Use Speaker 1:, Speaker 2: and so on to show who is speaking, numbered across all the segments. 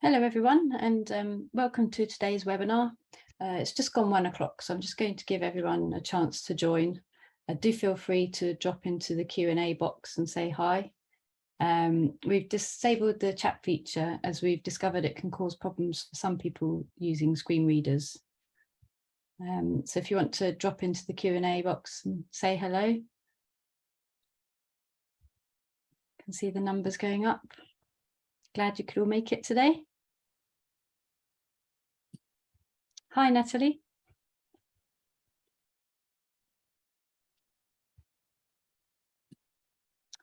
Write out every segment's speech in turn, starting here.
Speaker 1: Hello everyone, and welcome to today's webinar. It's just gone 1 o'clock, so I'm just going to give everyone a chance to join. Do feel free to drop into the Q&A box and say hi. We've disabled the chat feature as we've discovered it can cause problems for some people using screen readers. So if you want to drop into the Q&A box and say hello. You can see the numbers going up. Glad you could all make it today. Hi, Natalie.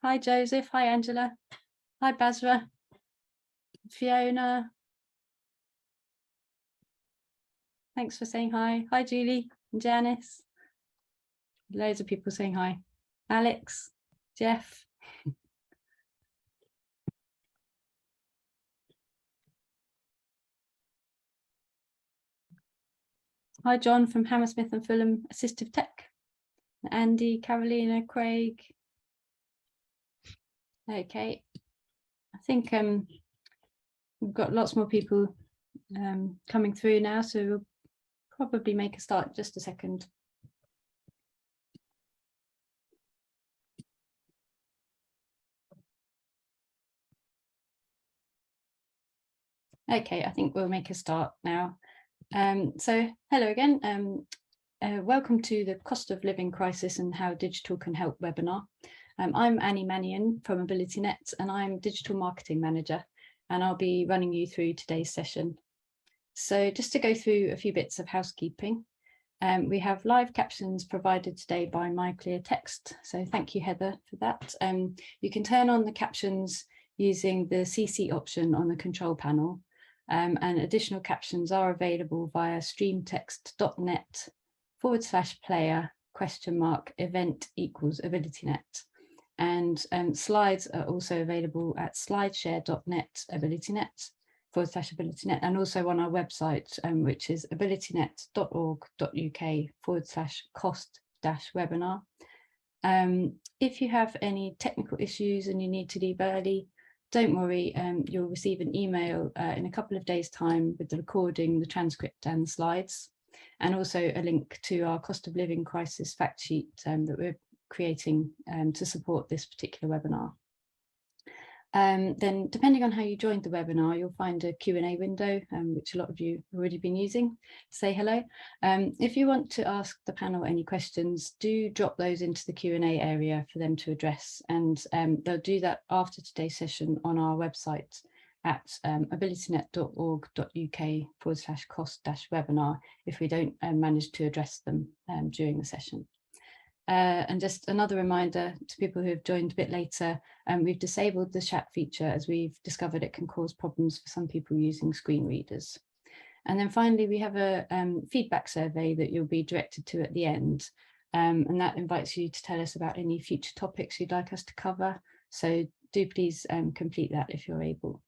Speaker 1: Hi, Joseph. Hi, Angela. Hi, Basra. Fiona. Thanks for saying hi. Hi, Julie and Janice. Loads of people saying hi. Alex, Jeff. Hi, John from Hammersmith and Fulham Assistive Tech. Andy, Carolina, Craig. Okay, I think we've got lots more people coming through now, so we'll probably make a start in just a second. Okay, I think we'll make a start now. So hello again. Welcome to the Cost of Living Crisis and How Digital Can Help webinar. I'm Annie Mannion from AbilityNet, and I'm Digital Marketing Manager, and I'll be running you through today's session. So just to go through a few bits of housekeeping, we have live captions provided today by MyClearText, so thank you, Heather, for that. You can turn on the captions using the CC option on the control panel, and additional captions are available via streamtext.net/player?event=AbilityNet. And slides are also available at slideshare.net AbilityNet/AbilityNet, and also on our website, which is abilitynet.org.uk/cost-webinar. If you have any technical issues and you need to leave early, don't worry, you'll receive an email in a couple of days' time with the recording, the transcript and the slides, and also a link to our cost of living crisis fact sheet that we're creating to support this particular webinar. Then, depending on how you joined the webinar, you'll find a Q&A window, which a lot of you have already been using to say hello. If you want to ask the panel any questions, do drop those into the Q&A area for them to address, and they'll do that after today's session on our website at abilitynet.org.uk/cost-webinar if we don't manage to address them during the session. And just another reminder to people who have joined a bit later, we've disabled the chat feature as we've discovered it can cause problems for some people using screen readers. And then finally, we have a feedback survey that you'll be directed to at the end. And that invites you to tell us about any future topics you'd like us to cover. So do please complete that if you're able.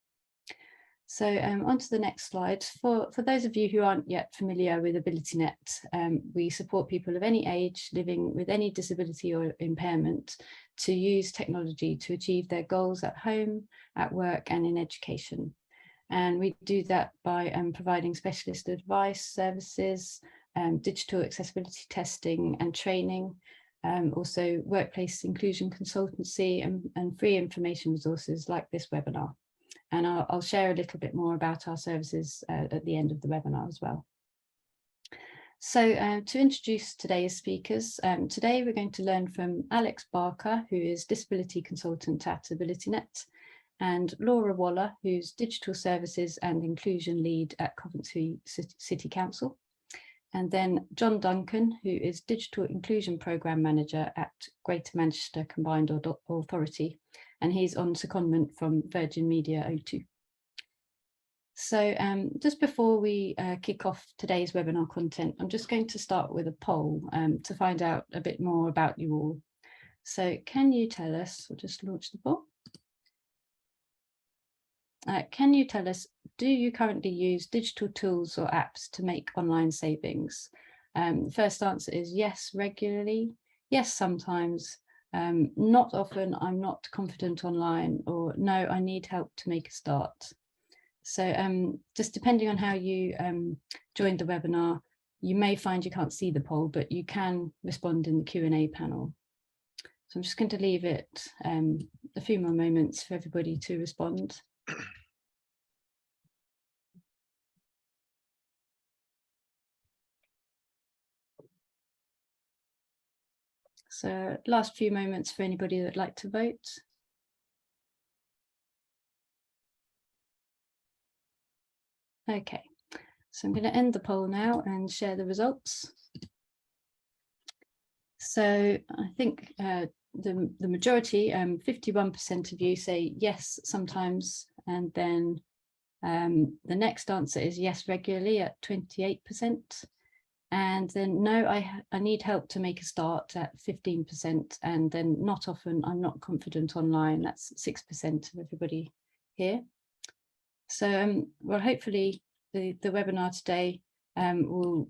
Speaker 1: So on to the next slide. For those of you who aren't yet familiar with AbilityNet, we support people of any age living with any disability or impairment to use technology to achieve their goals at home, at work and in education. And we do that by providing specialist advice, services, digital accessibility testing and training, also workplace inclusion consultancy and free information resources like this webinar. And I'll share a little bit more about our services at the end of the webinar as well. So to introduce today's speakers, today we're going to learn from Alex Barker, who is Disability Consultant at AbilityNet, and Laura Waller, who's Digital Services and Inclusion Lead at Coventry City Council. And then John Duncan, who is Digital Inclusion Programme Manager at Greater Manchester Combined Authority, and he's on secondment from Virgin Media O2. So just before we kick off today's webinar content, I'm just going to start with a poll to find out a bit more about you all. So can you tell us, we'll just launch the poll. Can you tell us, do you currently use digital tools or apps to make online savings? The first answer is yes, regularly, yes, sometimes, not often, I'm not confident online, or no, I need help to make a start. So just depending on how you joined the webinar, you may find you can't see the poll, but you can respond in the Q&A panel. So I'm just going to leave it a few more moments for everybody to respond. So last few moments for anybody that would like to vote. Okay, so I'm going to end the poll now and share the results. So I think the majority, 51% of you say yes sometimes, and then the next answer is yes regularly at 28%. And then no, I need help to make a start at 15%, and then not often, I'm not confident online, that's 6% of everybody here. So well, hopefully the webinar today will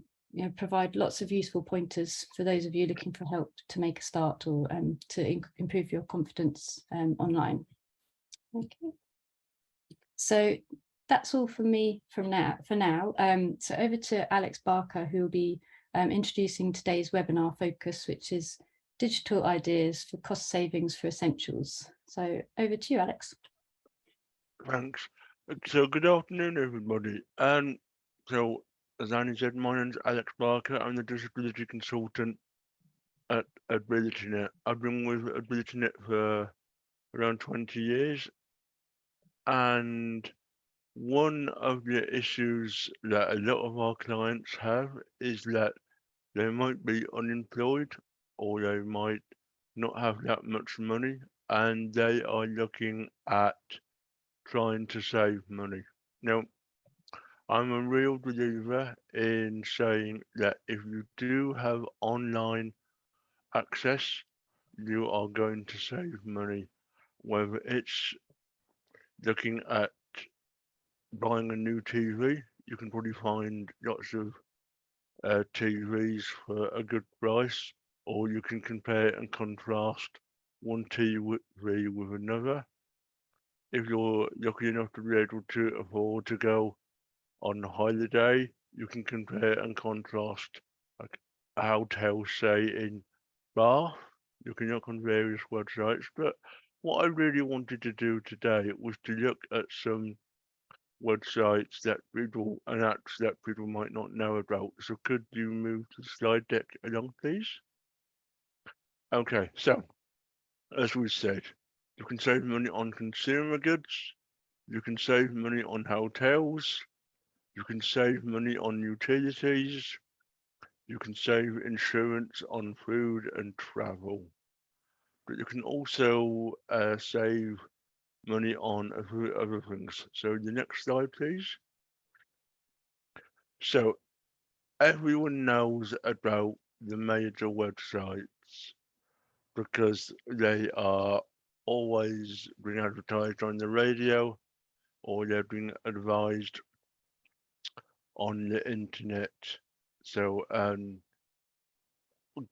Speaker 1: provide lots of useful pointers for those of you looking for help to make a start or to improve your confidence online. Okay. So that's all from me for now. So over to Alex Barker, who will be introducing today's webinar focus, which is digital ideas for cost savings for essentials. So over to you, Alex.
Speaker 2: Thanks. So good afternoon, everybody. And so, as Annie said, my name's Alex Barker. I'm the disability consultant at AbilityNet. I've been with AbilityNet for around 20 years. And one of the issues that a lot of our clients have is that they might be unemployed or they might not have that much money, and they are looking at trying to save money. Now, I'm a real believer in saying that if you do have online access, you are going to save money, whether it's looking at buying a new TV. You can probably find lots of TVs for a good price, or you can compare and contrast one TV with another. If you're lucky enough to be able to afford to go on holiday, you can compare and contrast like a hotel, say in Bath. You can look on various websites, but what I really wanted to do today was to look at some websites that people and apps that people might not know about. So could you move the slide deck along, please? Okay, so as we said, you can save money on consumer goods, you can save money on hotels, you can save money on utilities, you can save insurance on food and travel. But you can also save money on a few other things. So the next slide, please. So everyone knows about the major websites because they are always being advertised on the radio or they're being advised on the internet. So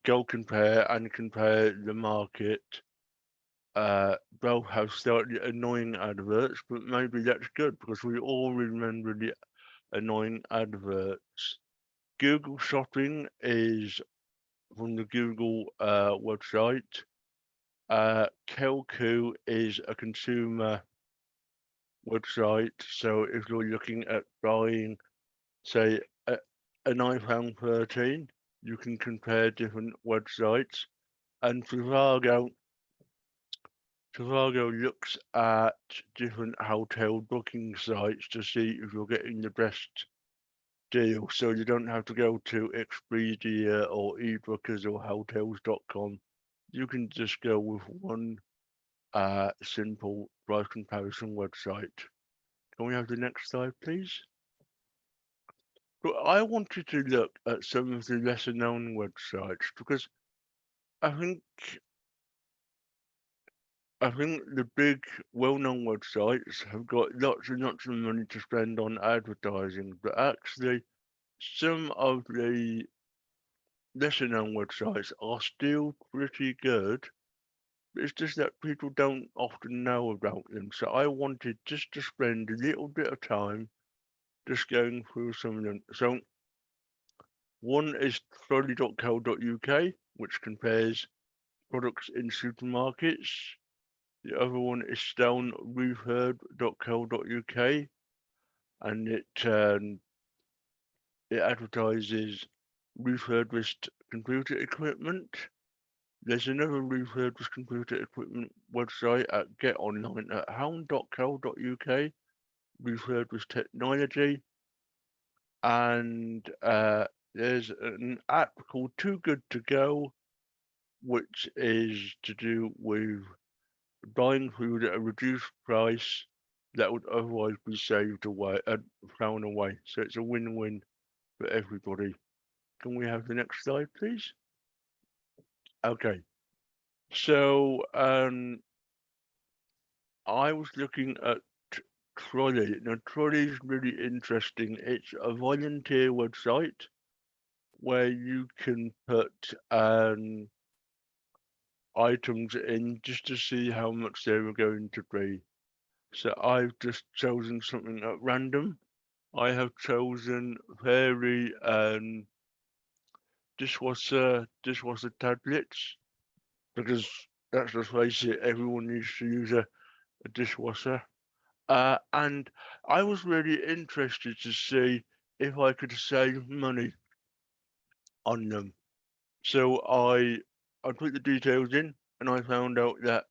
Speaker 2: go compare the market. Both have slightly annoying adverts, but maybe that's good because we all remember the annoying adverts. Google Shopping is from the Google website. Kelku is a consumer website. So if you're looking at buying, say, an iPhone 13, you can compare different websites. And Trivago looks at different hotel booking sites to see if you're getting the best deal. So you don't have to go to Expedia or eBookers or hotels.com. You can just go with one simple price comparison website. Can we have the next slide, please? But I wanted to look at some of the lesser known websites because I think the big well-known websites have got lots and lots of money to spend on advertising, but actually some of the lesser known websites are still pretty good It's just that people don't often know about them. So I wanted just to spend a little bit of time just going through some of them. So one is trolley.co.uk, which compares products in supermarkets. The other one is stonerefurb.co.uk, and it advertises refurbished computer equipment. There's another refurbished computer equipment website at getonline at hound.co.uk, refurbished technology, and there's an app called Too Good To Go, which is to do with buying food at a reduced price that would otherwise be saved away, thrown away. So it's a win-win for everybody. Can we have the next slide, please? Okay. So I was looking at Trolley. Now Trolley is really interesting. It's a volunteer website where you can put items in just to see how much they were going to be. So I've just chosen something at random. I have chosen fairy dishwasher tablets because let's just face it, everyone needs to use a dishwasher. And I was really interested to see if I could save money on them. So I put the details in, and I found out that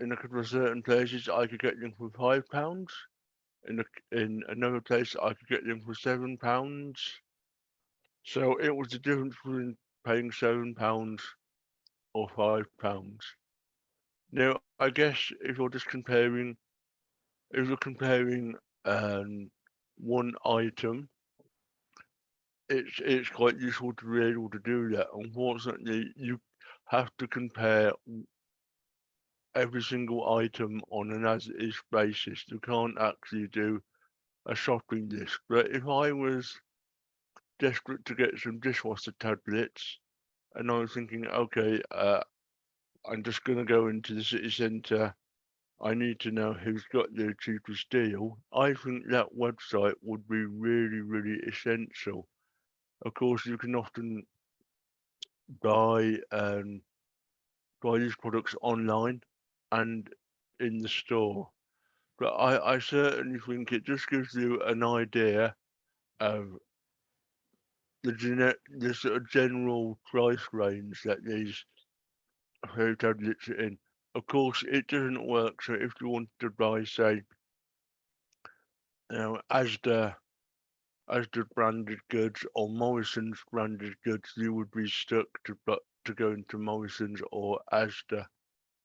Speaker 2: in a couple of certain places I could get them for £5. In another place I could get them for £7. So it was the difference between paying £7 or £5. Now I guess if you're comparing one item, it's quite useful to be able to do that. Unfortunately, you have to compare every single item on an as-is basis. You can't actually do a shopping list. But if I was desperate to get some dishwasher tablets, and I was thinking, okay, I'm just going to go into the city centre. I need to know who's got the cheapest deal. I think that website would be really, really essential. Of course, you can often buy buy these products online and in the store, but I certainly think it just gives you an idea of the sort of general price range that these food tablets are in. Of course, it doesn't work. So if you wanted to buy, say, Asda branded goods or Morrison's branded goods, you would be stuck to go into Morrison's or Asda.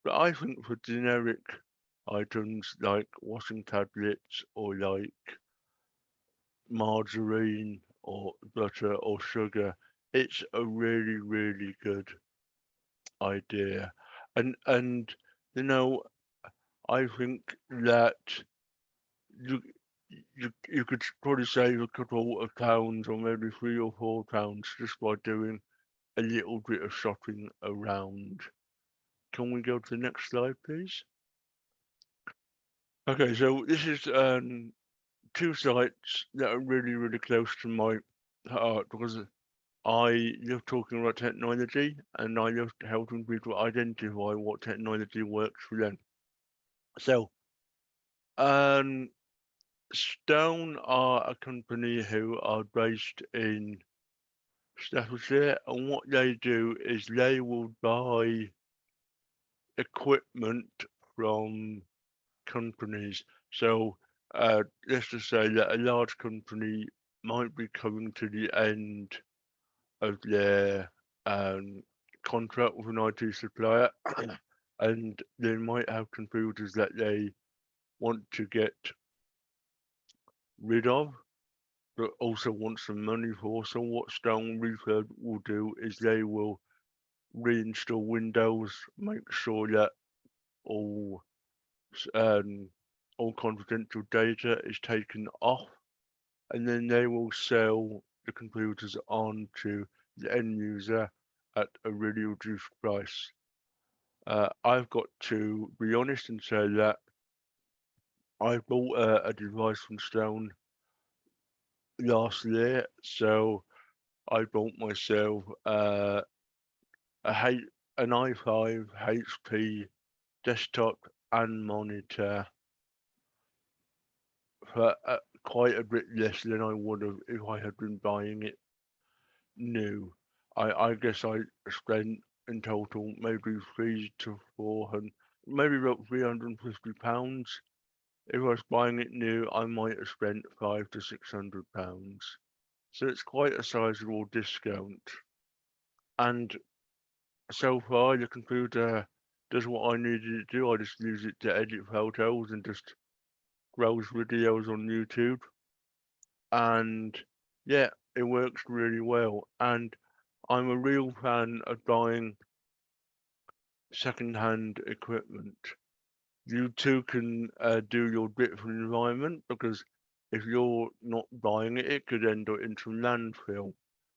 Speaker 2: But I think for generic items like washing tablets or like margarine or butter or sugar, it's a really, really good idea. And you know, I think that you you could probably save a couple of pounds or maybe £3 or £4 just by doing a little bit of shopping around. Can we go to the next slide, please? Okay, so this is two sites that are really, really close to my heart because I love talking about technology and I love helping people identify what technology works for them. So, um, Stone are a company who are based in Staffordshire, and what they do is they will buy equipment from companies. So let's just say that a large company might be coming to the end of their contract with an IT supplier, and they might have computers that they want to get rid of, but also want some money for. So what Stone Refurb will do is they will reinstall Windows, make sure that all um, all confidential data is taken off, and then they will sell the computers on to the end user at a really reduced price. I've got to be honest and say that I bought a device from Stone last year, so I bought myself a an i5 HP desktop and monitor for quite a bit less than I would have if I had been buying it new. I guess I spent in total maybe 300 to 400, maybe about £350. If I was buying it new, I might have spent £500 to £600. So it's quite a sizable discount. And so far, the computer does what I needed it to do. I just use it to edit photos and just browse videos on YouTube. And yeah, it works really well. And I'm a real fan of buying second-hand equipment. You too can do your bit for the environment, because if you're not buying it, it could end up into landfill.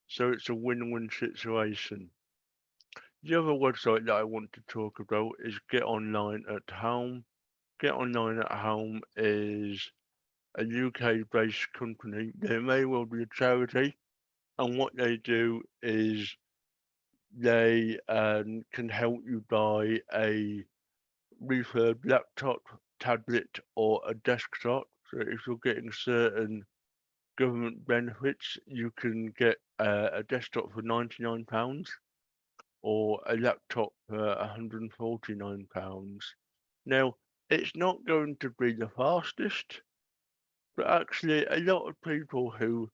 Speaker 2: So it's a win-win situation. The other website that I want to talk about is Get Online at Home. Get Online at Home is a UK-based company. They may well be a charity, and what they do is they can help you buy a refurb laptop, tablet, or a desktop. So if you're getting certain government benefits, you can get a desktop for £99 or a laptop for £149. Now, it's not going to be the fastest, but actually a lot of people who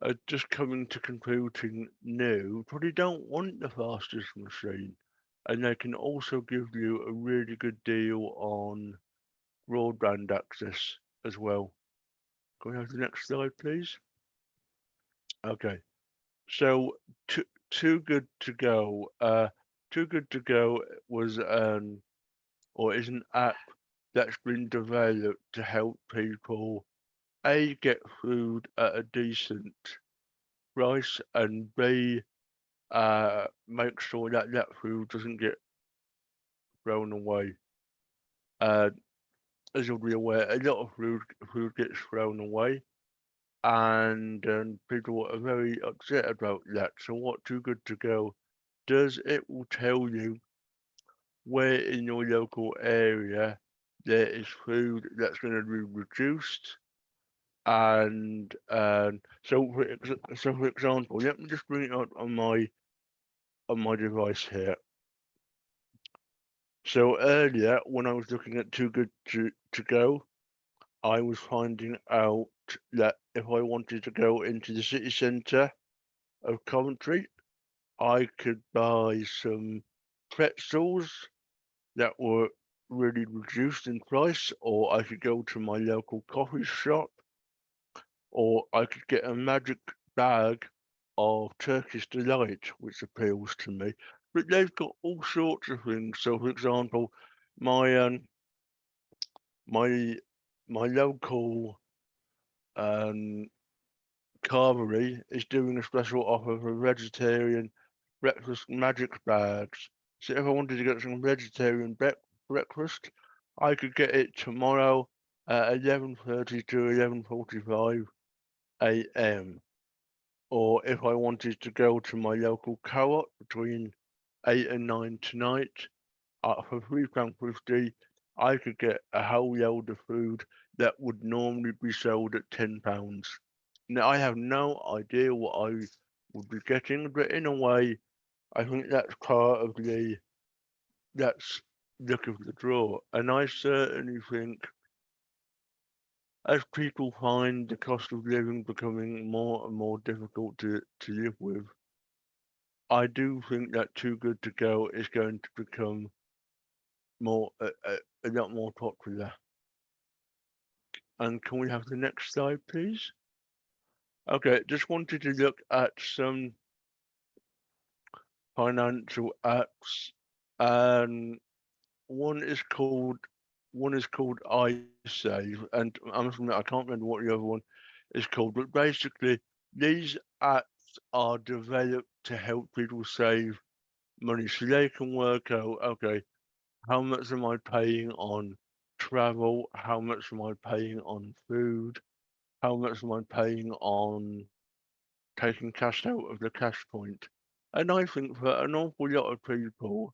Speaker 2: are just coming to computing new probably don't want the fastest machine. And they can also give you a really good deal on broadband access as well. Can we have the next slide, please? Okay, so too good to go. Too good to go was or is an app that's been developed to help people A, get food at a decent price, and B, make sure that that food doesn't get thrown away. Uh, as you'll be aware, a lot of food gets thrown away, and people are very upset about that. So what Too Good to Go does, it will tell you where in your local area there is food that's going to be reduced. And so for example, let me just bring it up on my device here. So earlier, when I was looking at Too Good to Go, I was finding out that if I wanted to go into the city centre of Coventry, I could buy some pretzels that were really reduced in price, or I could go to my local coffee shop, or I could get a magic bag of Turkish Delight, which appeals to me. But they've got all sorts of things. So, for example, my my my local um, carvery is doing a special offer for vegetarian breakfast magic bags. So if I wanted to get some vegetarian breakfast, I could get it tomorrow at 11:30 to 11:45 a.m. Or if I wanted to go to my local co-op between 8 and 9 tonight, for £3.50, I could get a whole load of food that would normally be sold at £10. Now, I have no idea what I would be getting, but in a way, I think that's part of that's luck of the draw. And I certainly think as people find the cost of living becoming more and more difficult to live with, I do think that Too Good to Go is going to become a lot more popular. And can we have the next slide, please? Okay, just wanted to look at some financial apps. And one is called iSave, and I can't remember what the other one is called, but basically these apps are developed to help people save money so they can work out, okay, how much am I paying on travel? How much am I paying on food? How much am I paying on taking cash out of the cash point? And I think for an awful lot of people,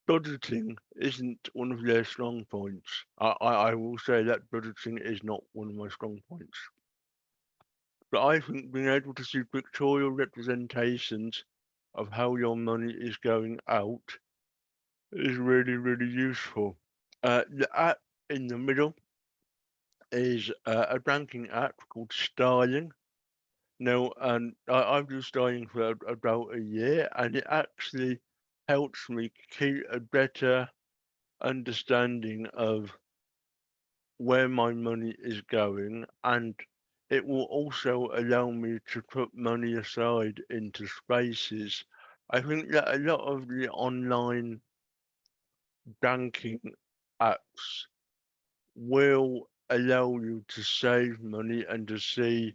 Speaker 2: budgeting isn't one of their strong points. I will say that budgeting is not one of my strong points. But I think being able to see pictorial representations of how your money is going out is really, really useful. The app in the middle is a banking app called Styling. Now, and I've been Styling for about a year, and it actually helps me keep a better understanding of where my money is going, and it will also allow me to put money aside into spaces. I think that a lot of the online banking apps will allow you to save money and to see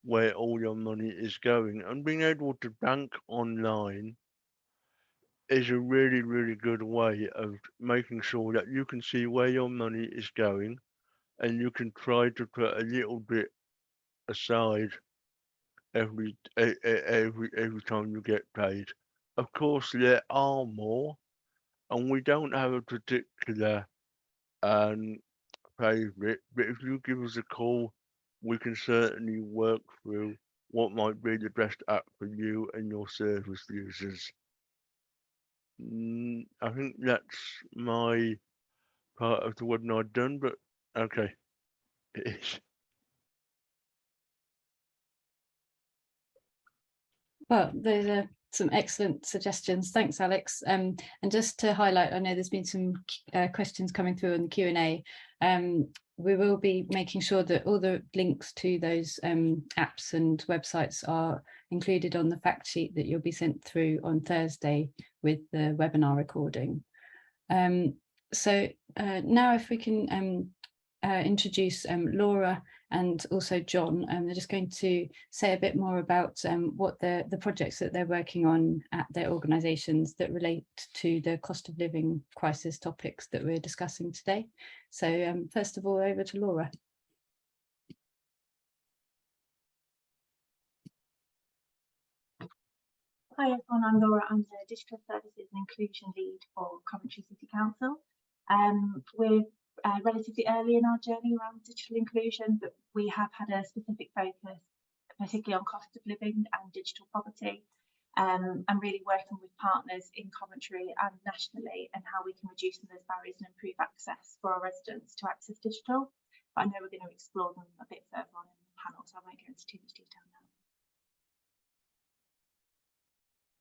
Speaker 2: where all your money is going. And being able to bank online is a really, really good way of making sure that you can see where your money is going and you can try to put a little bit aside every time you get paid. Of course, there are more, and we don't have a particular um, favourite. But if you give us a call, we can certainly work through what might be the best app for you and your service users. I think that's my part of the webinar done. But okay, it is.
Speaker 1: Well, those are some excellent suggestions. Thanks, Alex. And just to highlight, I know there's been some questions coming through in the Q&A. We will be making sure that all the links to those apps and websites are included on the fact sheet that you'll be sent through on Thursday with the webinar recording. So now if we can introduce Laura and also John, they're just going to say a bit more about what the projects that they're working on at their organisations that relate to the cost of living crisis topics that we're discussing today. So first of all, over to Laura.
Speaker 3: Hi everyone, I'm Laura. I'm the Digital Services and Inclusion Lead for Coventry City Council. We're relatively early in our journey around digital inclusion, but we have had a specific focus, particularly on cost of living and digital poverty, and really working with partners in Coventry and nationally and how we can reduce those barriers and improve access for our residents to access digital. But I know we're going to explore them a bit further on in the panel, so I won't go into too much detail now.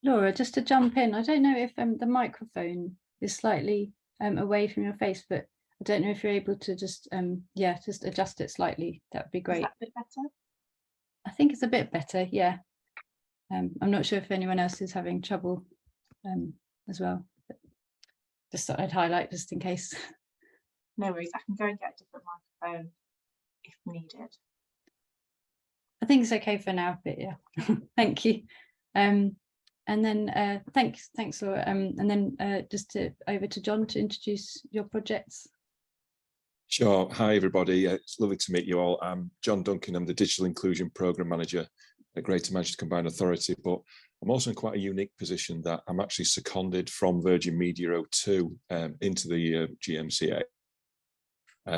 Speaker 1: Laura, just to jump in, I don't know if the microphone is slightly away from your face, but I don't know if you're able to just, yeah, just adjust it slightly. That would be great.
Speaker 3: Is that a bit better?
Speaker 1: I think it's a bit better, yeah. I'm not sure if anyone else is having trouble as well. But just thought I'd highlight just in case.
Speaker 3: No worries, I can go and get a different microphone if needed.
Speaker 1: I think it's okay for now, but yeah, thank you. And then thanks Laura. And then just over to John to introduce your projects.
Speaker 4: Sure. Hi, everybody. It's lovely to meet you all. I'm John Duncan. I'm the Digital Inclusion Programme Manager at Greater Manchester Combined Authority, but I'm also in quite a unique position that I'm actually seconded from Virgin Media O2 into the GMCA.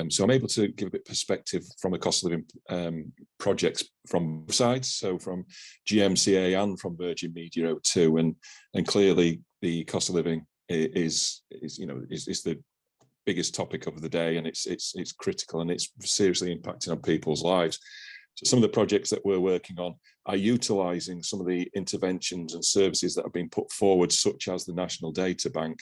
Speaker 4: So I'm able to give a bit of perspective from a cost of living projects from both sides, so from GMCA and from Virgin Media O2, and clearly the cost of living is the biggest topic of the day, and it's critical and it's seriously impacting on people's lives. So some of the projects that we're working on are utilising some of the interventions and services that have been put forward, such as the National Data Bank,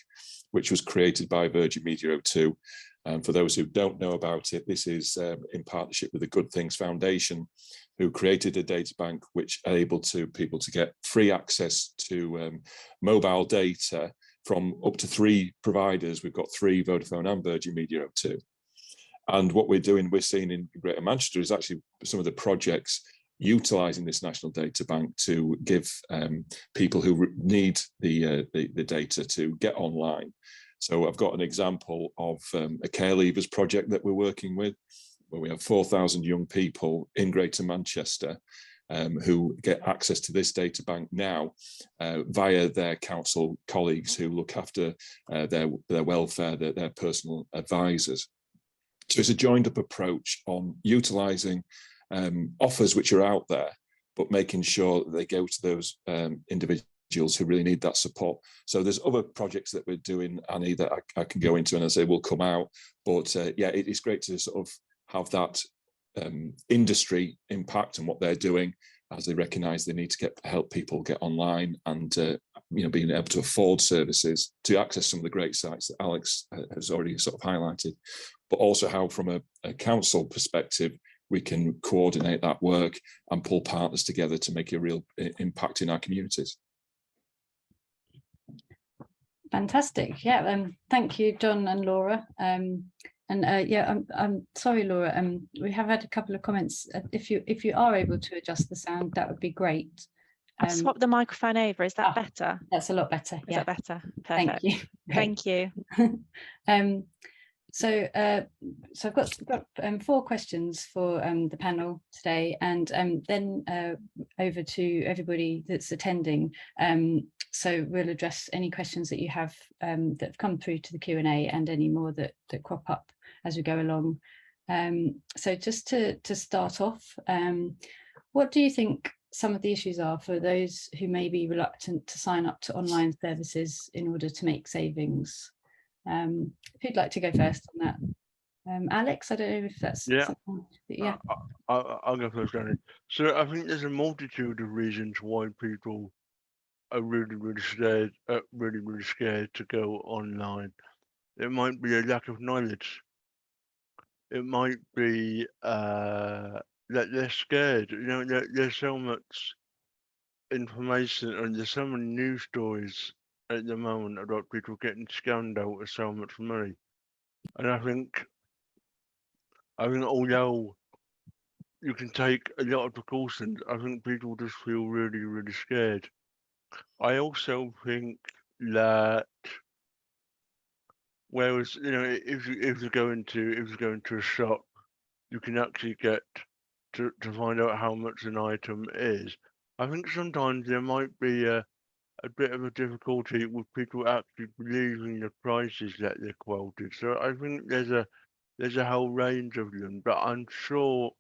Speaker 4: which was created by Virgin Media O2. And for those who don't know about it, this is in partnership with the Good Things Foundation, who created a data bank which enabled people to get free access to mobile data from up to 3 providers. We've got 3, Vodafone and Virgin Media O2. And what we're seeing in Greater Manchester is actually some of the projects utilising this national data bank to give people who need the data to get online. So I've got an example of a care leavers project that we're working with, where we have 4,000 young people in Greater Manchester who get access to this data bank now via their council colleagues who look after their welfare, their personal advisors. So it's a joined up approach on utilising offers which are out there, but making sure that they go to those individuals who really need that support. So there's other projects that we're doing, Annie, that I can go into and I say will come out. But yeah, it's great to sort of have that industry impact on what they're doing as they recognise they need to help people get online and being able to afford services to access some of the great sites that Alex has already sort of highlighted, but also how from a council perspective we can coordinate that work and pull partners together to make a real impact in our communities.
Speaker 1: Fantastic. Yeah, thank you, John and Laura. Yeah, I'm sorry, Laura. We have had a couple of comments. If you are able to adjust the sound, that would be great.
Speaker 5: I've swapped the microphone over. Is that better?
Speaker 1: That's a lot better.
Speaker 5: Is that better? Perfect.
Speaker 1: Thank you.
Speaker 5: Thank you.
Speaker 1: So I've got 4 questions for the panel today, and then over to everybody that's attending. So we'll address any questions that you have that have come through to the Q&A and any more that crop up as we go along. So just to start off, what do you think some of the issues are for those who may be reluctant to sign up to online services in order to make savings? Who'd like to go first on that? Alex, I don't know if that's something that,
Speaker 2: I'll go first, Danny. So I think there's a multitude of reasons why people are really scared to go online. It might be a lack of knowledge. It might be that they're scared. There's so much information and there's so many news stories at the moment about people getting scammed out of so much money. And I think although you can take a lot of precautions, I think people just feel really scared. I also think that whereas if you go into a shop, you can actually get to find out how much an item is. I think sometimes there might be a bit of a difficulty with people actually believing the prices that they're quoted. So I think there's a whole range of them, but I'm sure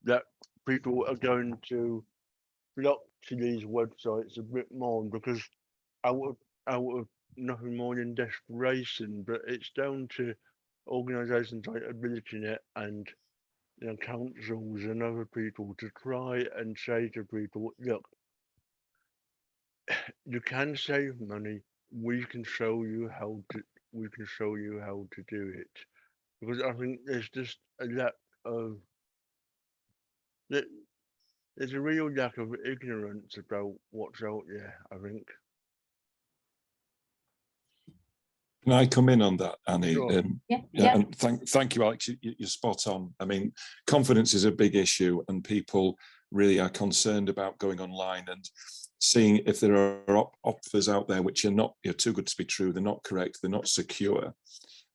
Speaker 2: that people are going to flock to these websites a bit more because out of nothing more than desperation. But it's down to organisations like AbilityNet and councils and other people to try and say to people, look, you can save money. We can show you how to do it, because I think there's just a lack of there's a real lack of ignorance about what's out there, I think.
Speaker 4: Can I come in on that, Annie?
Speaker 2: Sure.
Speaker 1: Yeah.
Speaker 4: And thank you, Alex. You're spot on. I mean, confidence is a big issue, and people really are concerned about going online and seeing if there are offers out there which are not too good to be true. They're not correct. They're not secure.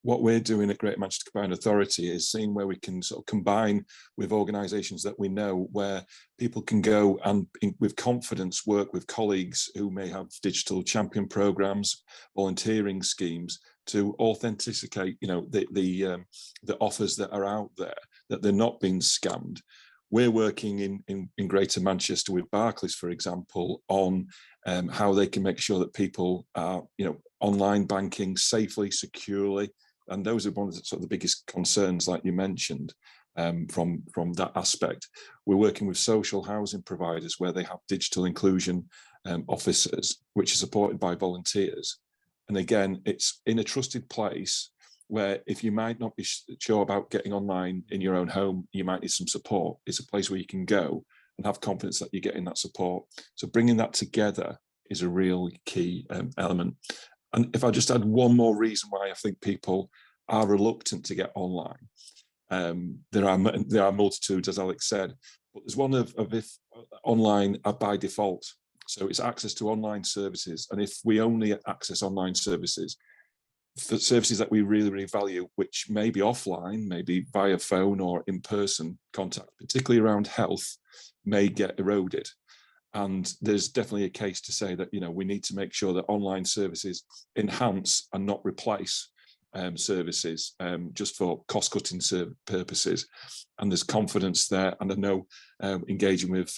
Speaker 4: What we're doing at Greater Manchester Combined Authority is seeing where we can sort of combine with organisations that we know, where people can go and with confidence work with colleagues who may have digital champion programmes, volunteering schemes to authenticate, the offers that are out there, that they're not being scammed. We're working in Greater Manchester with Barclays, for example, on how they can make sure that people are, online banking safely, securely. And those are one of the sort of the biggest concerns, like you mentioned, from that aspect. We're working with social housing providers where they have digital inclusion officers, which are supported by volunteers. And again, it's in a trusted place where if you might not be sure about getting online in your own home, you might need some support. It's a place where you can go and have confidence that you're getting that support. So bringing that together is a real key element. And if I just add one more reason why I think people are reluctant to get online, there are multitudes, as Alex said, but there's one of if online by default. So it's access to online services. And if we only access online services, for services that we really, really value, which may be offline, maybe via phone or in-person contact, particularly around health, may get eroded. And there's definitely a case to say that, we need to make sure that online services enhance and not replace services just for cost-cutting purposes. And there's confidence there. And I know engaging with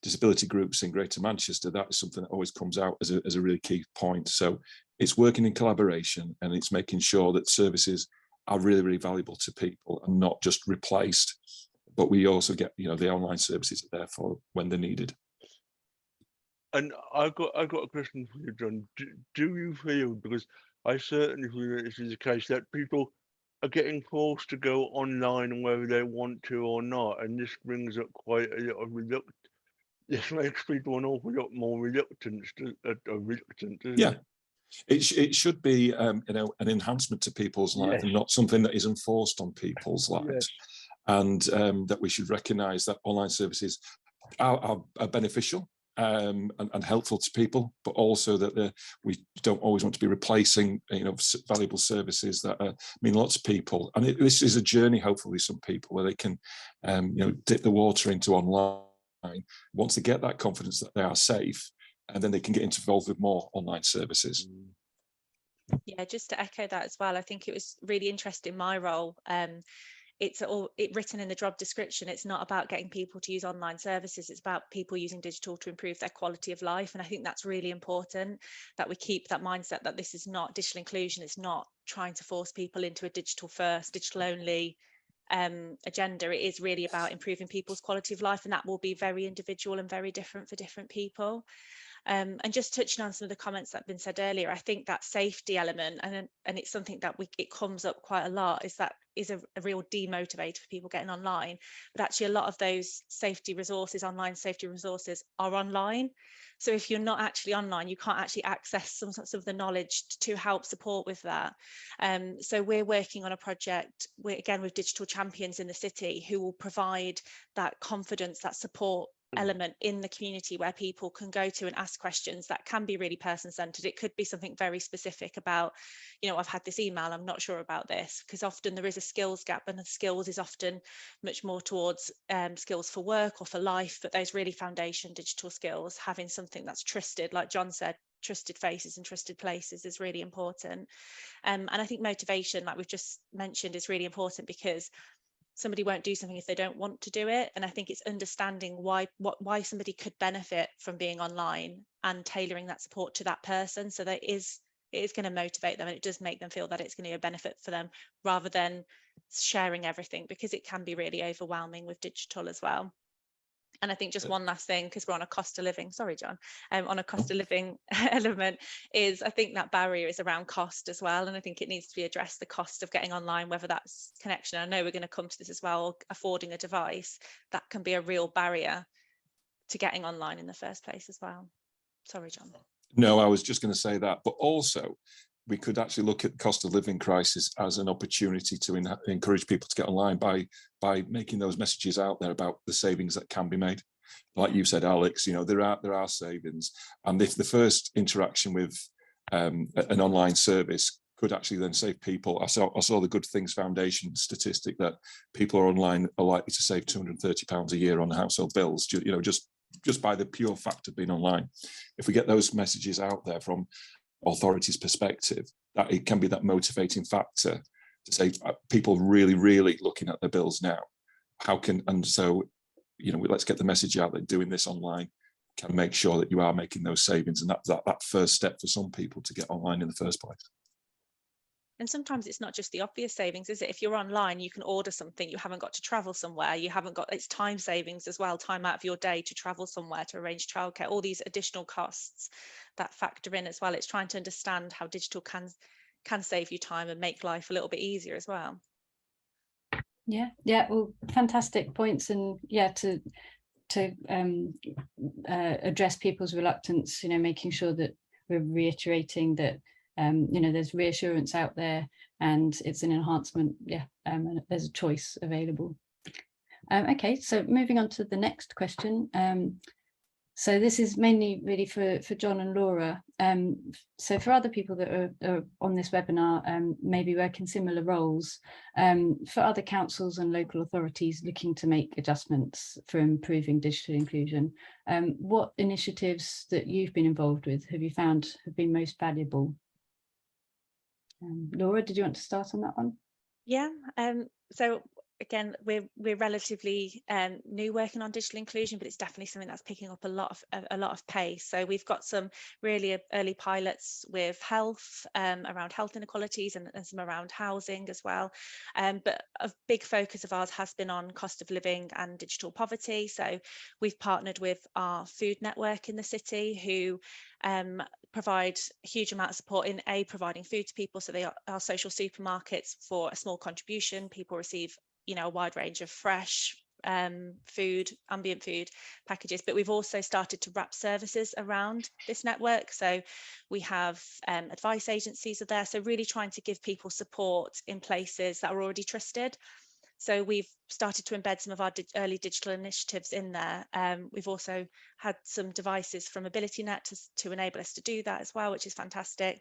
Speaker 4: disability groups in Greater Manchester, that is something that always comes out as a really key point. So it's working in collaboration, and it's making sure that services are really, really valuable to people and not just replaced. But we also get, the online services are there for when they're needed.
Speaker 2: And I got a question for you, John. Do you feel, because I certainly feel that this is the case, that people are getting forced to go online whether they want to or not, and this brings up quite a lot of reluctance. This makes people an awful lot more reluctant,
Speaker 4: Yeah. It should be, an enhancement to people's life,
Speaker 2: Yes.
Speaker 4: and not something that is enforced on people's lives.
Speaker 2: Yes.
Speaker 4: And that we should recognise that online services are beneficial and helpful to people, but also that we don't always want to be replacing, valuable services that mean lots of people. And this is a journey, hopefully, some people where they can, dip the water into online. Once they get that confidence that they are safe, and then they can get involved with more online services.
Speaker 5: Yeah, just to echo that as well, I think it was really interesting, my role. It's written in the job description. It's not about getting people to use online services. It's about people using digital to improve their quality of life. And I think that's really important, that we keep that mindset that this is not digital inclusion. It's not trying to force people into a digital first, digital only agenda. It is really about improving people's quality of life, and that will be very individual and very different for different people. And just touching on some of the comments that have been said earlier, I think that safety element, and it's something that it comes up quite a lot, is a real demotivator for people getting online. But actually, a lot of those safety resources, online safety resources, are online. So if you're not actually online, you can't actually access some sorts of the knowledge to help support with that. So we're working on a project, again with digital champions in the city, who will provide that confidence, that support element in the community, where people can go to and ask questions that can be really person-centered. It could be something very specific about, I've had this email, I'm not sure about this, because often there is a skills gap, and the skills is often much more towards skills for work or for life, but those really foundation digital skills, having something that's trusted, like John said, trusted faces and trusted places, is really important. And I think motivation, like we've just mentioned, is really important, because somebody won't do something if they don't want to do it. And I think it's understanding why somebody could benefit from being online and tailoring that support to that person, so that it is going to motivate them, and it does make them feel that it's going to be a benefit for them, rather than sharing everything, because it can be really overwhelming with digital as well. And I think just one last thing, because we're on a cost of living, sorry, John, on a cost of living element, is I think that barrier is around cost as well. And I think it needs to be addressed, the cost of getting online, whether that's connection. I know we're going to come to this as well, affording a device, that can be a real barrier to getting online in the first place as well. Sorry, John.
Speaker 4: No, I was just going to say that, but also we could actually look at the cost of living crisis as an opportunity to encourage people to get online by making those messages out there about the savings that can be made. Like you said, Alex, there are savings, and if the first interaction with an online service could actually then save people, I saw the Good Things Foundation statistic that people are online are likely to save £230 a year on household bills. Just by the pure fact of being online. If we get those messages out there from authorities' perspective, that it can be that motivating factor to say people really, really looking at their bills now. So let's get the message out that doing this online can make sure that you are making those savings, and that first step for some people to get online in the first place.
Speaker 5: And sometimes it's not just the obvious savings, is it? If you're online, you can order something, you haven't got to travel somewhere, it's time savings as well, time out of your day to travel somewhere, to arrange childcare, all these additional costs that factor in as well. It's trying to understand how digital can save you time and make life a little bit easier as well.
Speaker 1: Yeah, well, fantastic points. And to address people's reluctance, making sure that we're reiterating that there's reassurance out there, and it's an enhancement, and there's a choice available. Okay, so moving on to the next question. So this is mainly really for John and Laura. So for other people that are on this webinar, maybe working similar roles, for other councils and local authorities looking to make adjustments for improving digital inclusion, what initiatives that you've been involved with have you found have been most valuable? Laura, did you want to start on that one?
Speaker 5: Yeah, so again, we're relatively new working on digital inclusion, but it's definitely something that's picking up a lot of pace. So we've got some really early pilots with health, around health inequalities, and some around housing as well. But a big focus of ours has been on cost of living and digital poverty. So we've partnered with our food network in the city, who provide a huge amount of support in providing food to people. So they are social supermarkets. For a small contribution, people receive, you know, a wide range of fresh food, ambient food packages. But we've also started to wrap services around this network. So we have advice agencies are there. So really trying to give people support in places that are already trusted. So we've started to embed some of our early digital initiatives in there. We've also had some devices from AbilityNet to enable us to do that as well, which is fantastic.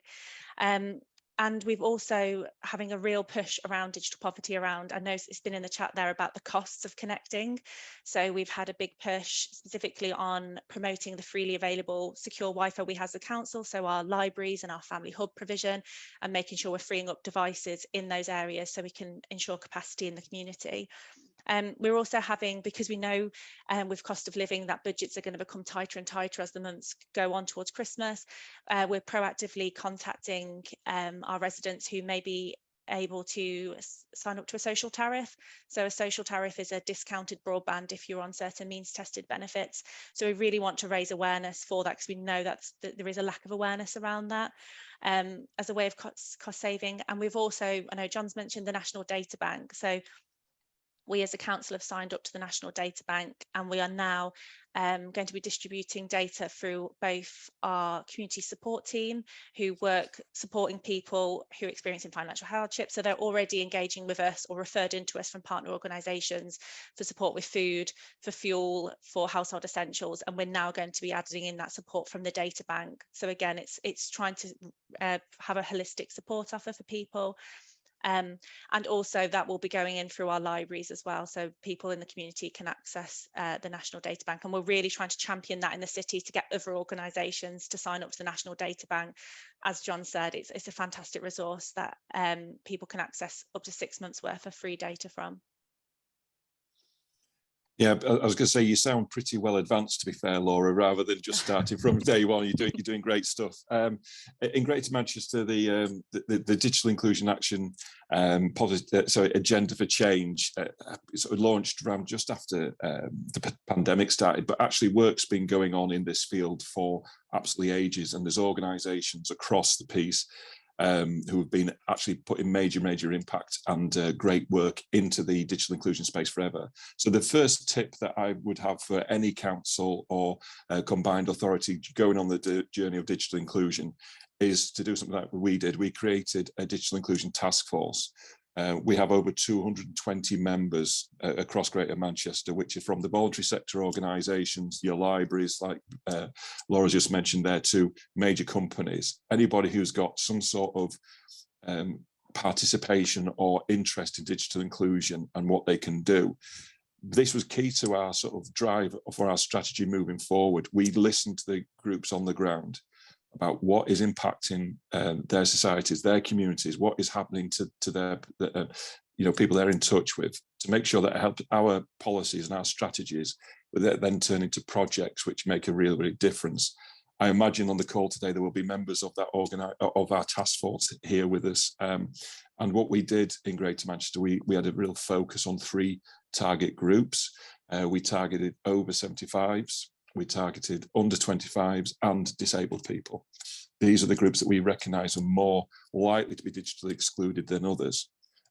Speaker 5: And we've also having a real push around digital poverty around, I know it's been in the chat there about the costs of connecting. So we've had a big push specifically on promoting the freely available secure Wi-Fi we have as a council. So our libraries and our family hub provision, and making sure we're freeing up devices in those areas so we can ensure capacity in the community. We're also having, because we know with cost of living that budgets are going to become tighter and tighter as the months go on towards Christmas, we're proactively contacting our residents who may be able to sign up to a social tariff. So a social tariff is a discounted broadband if you're on certain means tested benefits. So we really want to raise awareness for that, because we know that there is a lack of awareness around that as a way of cost saving. And we've also, I know John's mentioned the National Data Bank. So we as a council have signed up to the National Data Bank, and we are now going to be distributing data through both our community support team, who work supporting people who are experiencing financial hardship. So they're already engaging with us or referred into us from partner organisations for support with food, for fuel, for household essentials. And we're now going to be adding in that support from the data bank. So again, it's trying to have a holistic support offer for people. And also that will be going in through our libraries as well, so people in the community can access the National Data Bank. And we're really trying to champion that in the city to get other organisations to sign up to the National Data Bank. As John said, it's a fantastic resource that people can access up to 6 months worth of free data from.
Speaker 4: Yeah, I was going to say, you sound pretty well advanced, to be fair, Laura, rather than just starting from day one. You're doing great stuff. In Greater Manchester, the Digital Inclusion Action Agenda for Change sort of launched around just after the pandemic started, but actually work's been going on in this field for absolutely ages, and there's organisations across the piece who have been actually putting major impact and great work into the digital inclusion space forever. So the first tip that I would have for any council or combined authority going on the journey of digital inclusion is to do something like we did. We created a digital inclusion task force. We have over 220 members across Greater Manchester, which are from the voluntary sector organisations, your libraries, like Laura just mentioned there, to major companies. Anybody who's got some sort of participation or interest in digital inclusion and what they can do. This was key to our sort of drive for our strategy moving forward. We listened to the groups on the ground about what is impacting their societies, their communities, what is happening to their people they're in touch with, to make sure that it helps our policies and our strategies then turn into projects which make a real difference. I imagine on the call today there will be members of that of our task force here with us. And what we did in Greater Manchester, we had a real focus on 3 target groups. We targeted over 75s. We targeted under 25s and disabled people. These are the groups that we recognise are more likely to be digitally excluded than others.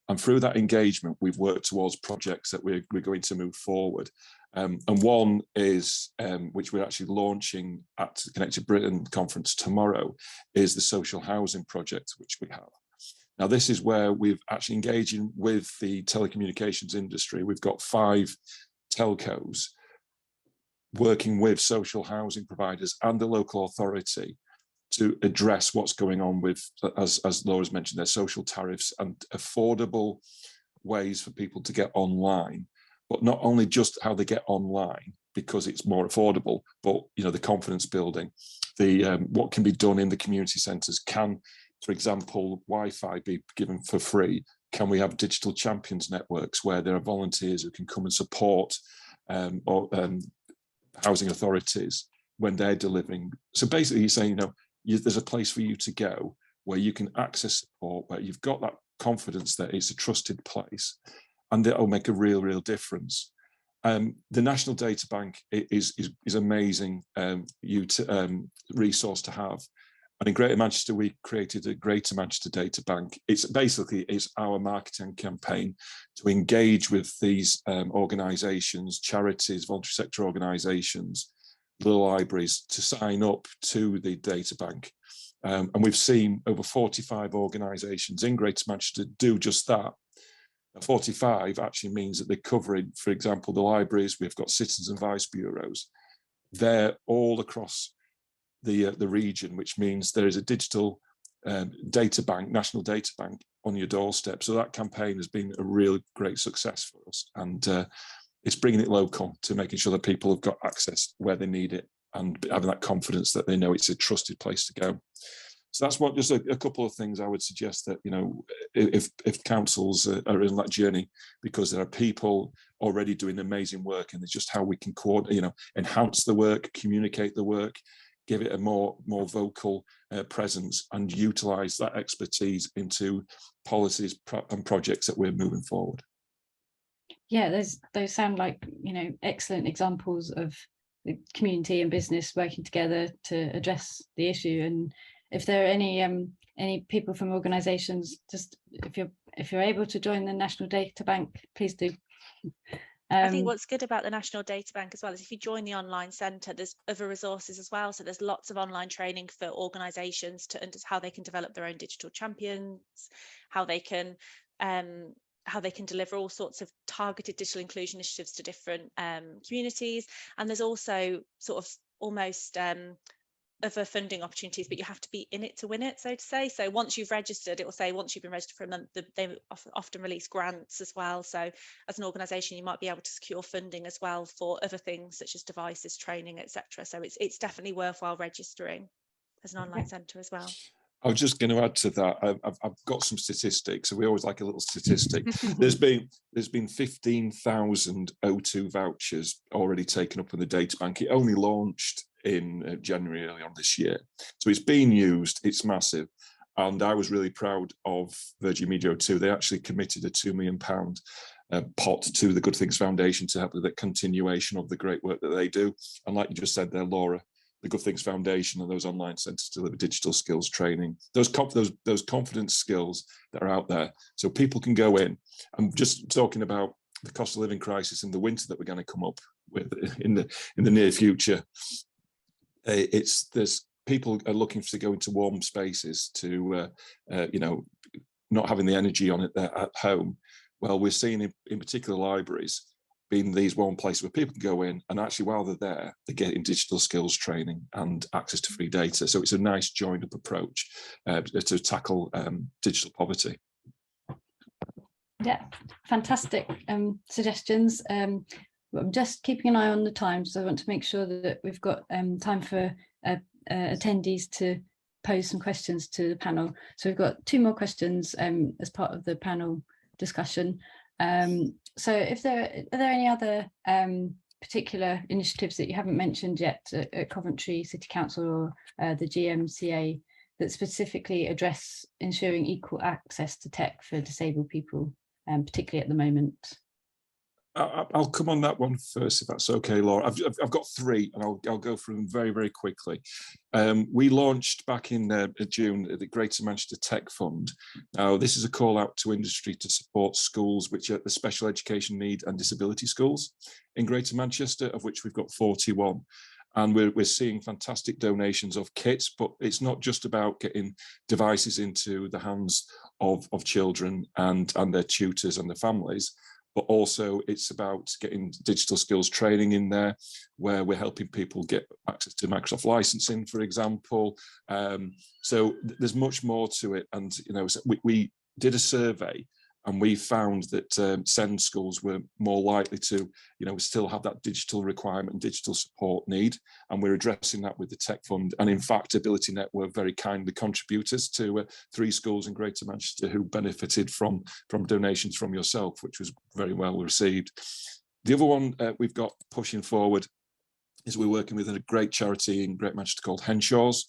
Speaker 4: And through that engagement, we've worked towards projects that we're going to move forward. And one is, which we're actually launching at the Connected Britain conference tomorrow, is the social housing project, which we have. Now, this is where we've actually engaging with the telecommunications industry. We've got 5 telcos working with social housing providers and the local authority to address what's going on with, as Laura's mentioned, their social tariffs and affordable ways for people to get online, but not only just how they get online because it's more affordable, but the confidence building, the what can be done in the community centres. Can, for example, Wi-Fi be given for free? Can we have digital champions networks where there are volunteers who can come and support housing authorities when they're delivering? So basically, you're saying, there's a place for you to go where you can access support, where you've got that confidence that it's a trusted place, and it'll make a real difference. The National Data Bank is amazing resource to have. And in Greater Manchester, we created a Greater Manchester Data Bank. It's our marketing campaign to engage with these organisations, charities, voluntary sector organisations, the libraries to sign up to the data bank. And we've seen over 45 organisations in Greater Manchester do just that. 45 actually means that they're covering, for example, the libraries. We've got citizens and vice bureaus. They're all across the region, which means there is a digital data bank, national data bank on your doorstep. So that campaign has been a really great success for us, and it's bringing it local to making sure that people have got access where they need it and having that confidence that they know it's a trusted place to go. So that's just a couple of things I would suggest that, if councils are in that journey, because there are people already doing amazing work, and it's just how we can coordinate, enhance the work, communicate the work, give it a more vocal presence, and utilise that expertise into policies and projects that we're moving forward.
Speaker 1: Yeah, those sound like excellent examples of the community and business working together to address the issue. And if there are any people from organisations, just if you're able to join the National Data Bank, please do.
Speaker 5: I think what's good about the National Data Bank as well is if you join the online centre, there's other resources as well. So there's lots of online training for organisations to understand how they can develop their own digital champions, how they can deliver all sorts of targeted digital inclusion initiatives to different communities. And there's also sort of almost other funding opportunities, but you have to be in it to win it, so to say. So once you've registered, it will say once you've been registered for a month, they often release grants as well. So as an organisation, you might be able to secure funding as well for other things such as devices, training, etc. So it's definitely worthwhile registering as an online centre as well.
Speaker 4: I was just going to add to that. I've got some statistics. So we always like a little statistic. There's been 15,000 O2 vouchers already taken up in the data bank. It only launched in January early on this year, so it's being used. It's massive, and I was really proud of Virgin Media O2. They actually committed a £2 million pot to the Good Things Foundation to help with the continuation of the great work that they do. And like you just said there, Laura, the Good Things Foundation and those online centres deliver digital skills training, those confidence skills that are out there, so people can go in. I'm just talking about the cost of living crisis in the winter that we're going to come up with in the near future. There's people are looking to go into warm spaces to not having the energy on it there at home. Well, we're seeing in particular libraries being these one places where people can go in and actually, while they're there, they're getting digital skills training and access to free data. So it's a nice joined up approach to tackle digital poverty.
Speaker 1: Yeah, fantastic suggestions. I'm just keeping an eye on the time, so I want to make sure that we've got time for attendees to pose some questions to the panel. So we've got 2 more questions as part of the panel discussion. So are there any other particular initiatives that you haven't mentioned yet at Coventry City Council or the GMCA that specifically address ensuring equal access to tech for disabled people, particularly at the moment?
Speaker 4: I'll come on that one first, if that's okay, Laura. I've got 3, and I'll go through them very quickly. We launched back in June the Greater Manchester Tech Fund. Now, this is a call out to industry to support schools which are the special education need and disability schools in Greater Manchester, of which we've got 41. And we're seeing fantastic donations of kits, but it's not just about getting devices into the hands of children and their tutors and their families. but also it's about getting digital skills training in there, where we're helping people get access to Microsoft licensing, for example. So there's much more to it. And, you know, we did a survey, and we found that SEND schools were more likely to, you know, still have that digital requirement and digital support need. And we're addressing that with the Tech Fund. And in fact, AbilityNet were very kindly contributors to 3 schools in Greater Manchester who benefited from donations from yourself, which was very well received. The other one we've got pushing forward is we're working with a great charity in Greater Manchester called Henshaw's.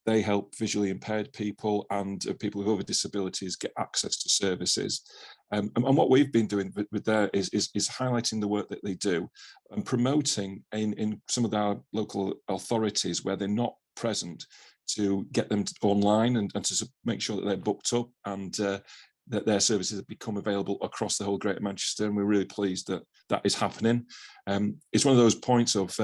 Speaker 4: They help visually impaired people and people with other disabilities get access to services. And what we've been doing with there is highlighting the work that they do and promoting in some of our local authorities where they're not present, to get them online and to make sure that they're booked up and that their services have become available across the whole Greater Manchester. And we're really pleased that that is happening. It's one of those points of,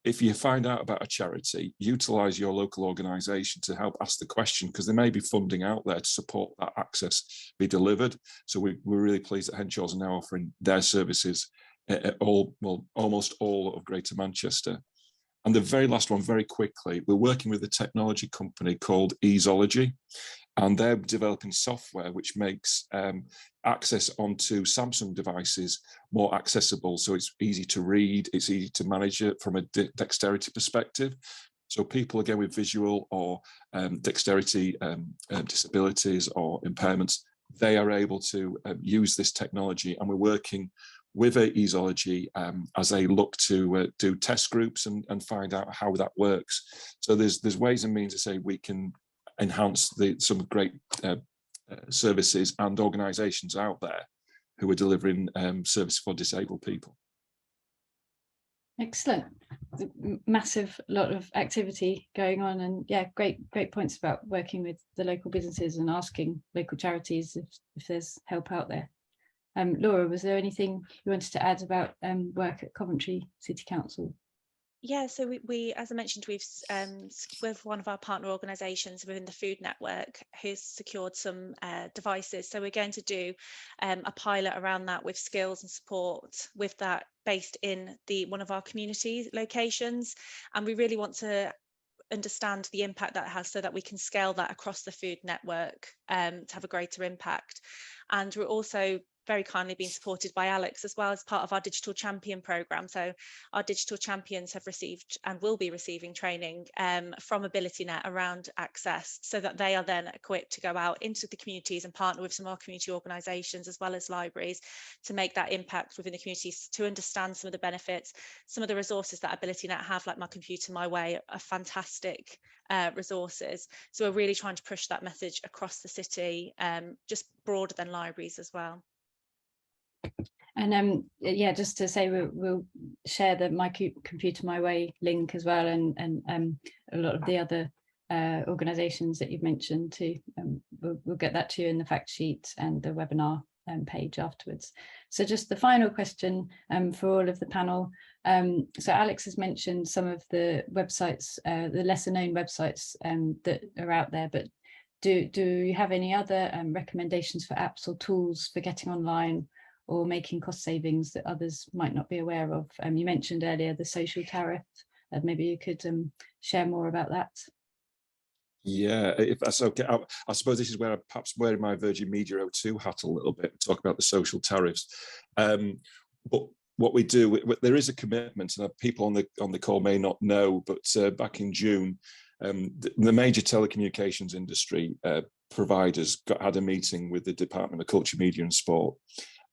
Speaker 4: if you find out about a charity, utilise your local organisation to help ask the question, because there may be funding out there to support that access be delivered. So we're really pleased that Henshaw's are now offering their services at almost all of Greater Manchester. And the very last one, very quickly, we're working with a technology company called Easology, and they're developing software which makes access onto Samsung devices more accessible. So it's easy to read, it's easy to manage it from a dexterity perspective. So people, again, with visual or dexterity disabilities or impairments, they are able to use this technology. And we're working with Easology as they look to do test groups and find out how that works. So there's ways and means to say we can enhance some great services and organisations out there who are delivering service for disabled people.
Speaker 1: Excellent. Massive lot of activity going on, and yeah, great points about working with the local businesses and asking local charities if there's help out there. Laura, was there anything you wanted to add about work at Coventry City Council?
Speaker 5: Yeah, so we as I mentioned, we've with one of our partner organisations within the food network who's secured some devices. So we're going to do a pilot around that with skills and support with that based in one of our community locations, and we really want to understand the impact that has so that we can scale that across the food network to have a greater impact. And we're also very kindly being supported by Alex as well as part of our digital champion program. So our digital champions have received and will be receiving training from AbilityNet around access, so that they are then equipped to go out into the communities and partner with some of our community organisations as well as libraries to make that impact within the communities, to understand some of the benefits. Some of the resources that AbilityNet have, like My Computer My Way, are fantastic resources. So we're really trying to push that message across the city, just broader than libraries as well.
Speaker 1: And yeah, just to say, we'll share the My Computer My Way link as well, and a lot of the other organisations that you've mentioned too. We'll get that to you in the fact sheet and the webinar page afterwards. So just the final question for all of the panel. So Alex has mentioned some of the websites, the lesser known websites that are out there, but do you have any other recommendations for apps or tools for getting online or making cost savings that others might not be aware of? You mentioned earlier the social tariff. Maybe you could share more about that.
Speaker 4: Yeah, if that's okay. I suppose this is where I'm perhaps wearing my Virgin Media O2 hat a little bit, talk about the social tariffs. But what we do, there is a commitment, and people on the call may not know, but back in June, the major telecommunications industry providers had a meeting with the Department of Culture, Media and Sport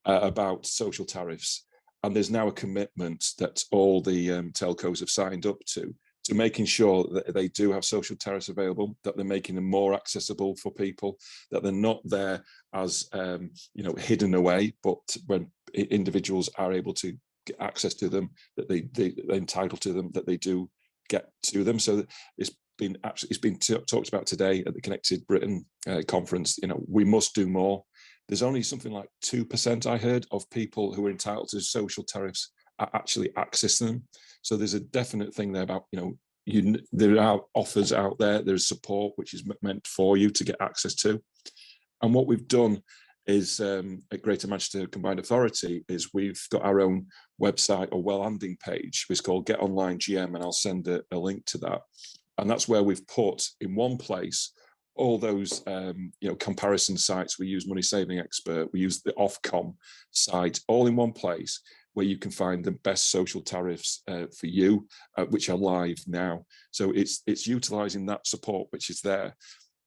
Speaker 4: about social tariffs. And there's now a commitment that all the telcos have signed up to making sure that they do have social tariffs available, that they're making them more accessible for people, that they're not there as hidden away, but when individuals are able to get access to them, that they're entitled to them, that they do get to them. So it's been talked about today at the Connected Britain conference. We must do more. There's only something like 2%, I heard, of people who are entitled to social tariffs actually access them. So there's a definite thing there about, there are offers out there, there's support which is meant for you to get access to. And what we've done is at Greater Manchester Combined Authority is we've got our own website or landing page. It's called Get Online GM, and I'll send a link to that. And that's where we've put in one place all those comparison sites. We use Money Saving Expert, we use the Ofcom site, all in one place where you can find the best social tariffs for you, which are live now. So it's utilising that support which is there.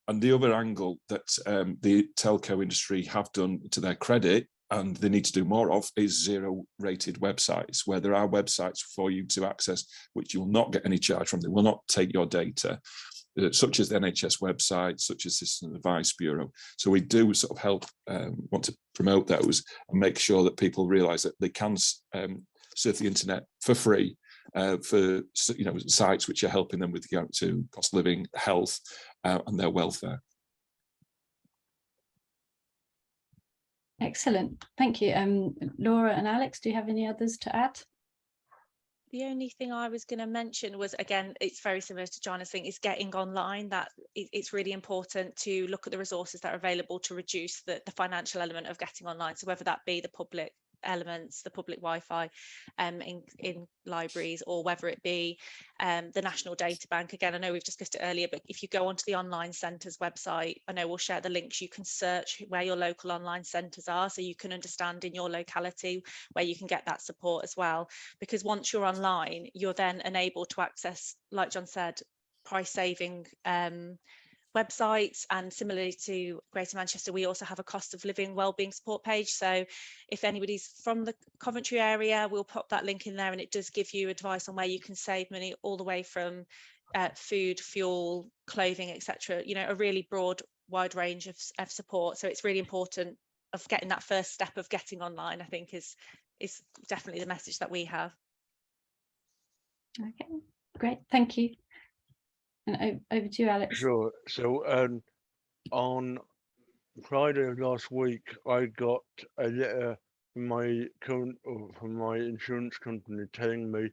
Speaker 4: And the other angle that the telco industry have done to their credit, and they need to do more of, is zero-rated websites, where there are websites for you to access which you will not get any charge from. They will not take your data, such as the NHS website, such as Citizen Advice Bureau. So we do sort of help, want to promote those and make sure that people realise that they can surf the internet for free for sites which are helping them with regard to cost of living, health, and their welfare.
Speaker 1: Excellent, thank you. Laura and Alex, do you have any others to add?
Speaker 5: The only thing I was going to mention was, again, it's very similar to Joanna's thing, is getting online. That it's really important to look at the resources that are available to reduce the financial element of getting online. So whether that be the public elements, the public Wi-Fi in libraries, or whether it be the National Data Bank. Again, I know we've discussed it earlier, but if you go onto the online centres website, I know we'll share the links, you can search where your local online centres are, so you can understand in your locality where you can get that support as well. Because once you're online, you're then enabled to access, like John said, price saving websites. And similarly to Greater Manchester, we also have a cost of living wellbeing support page. So if anybody's from the Coventry area, we'll pop that link in there, and it does give you advice on where you can save money, all the way from food, fuel, clothing, etc. A really broad, wide range of support. So it's really important of getting that first step of getting online, I think is definitely the message that we have.
Speaker 1: Okay, great, thank you. And over to you, Alex.
Speaker 2: Sure. So on Friday of last week, I got a letter from my insurance company telling me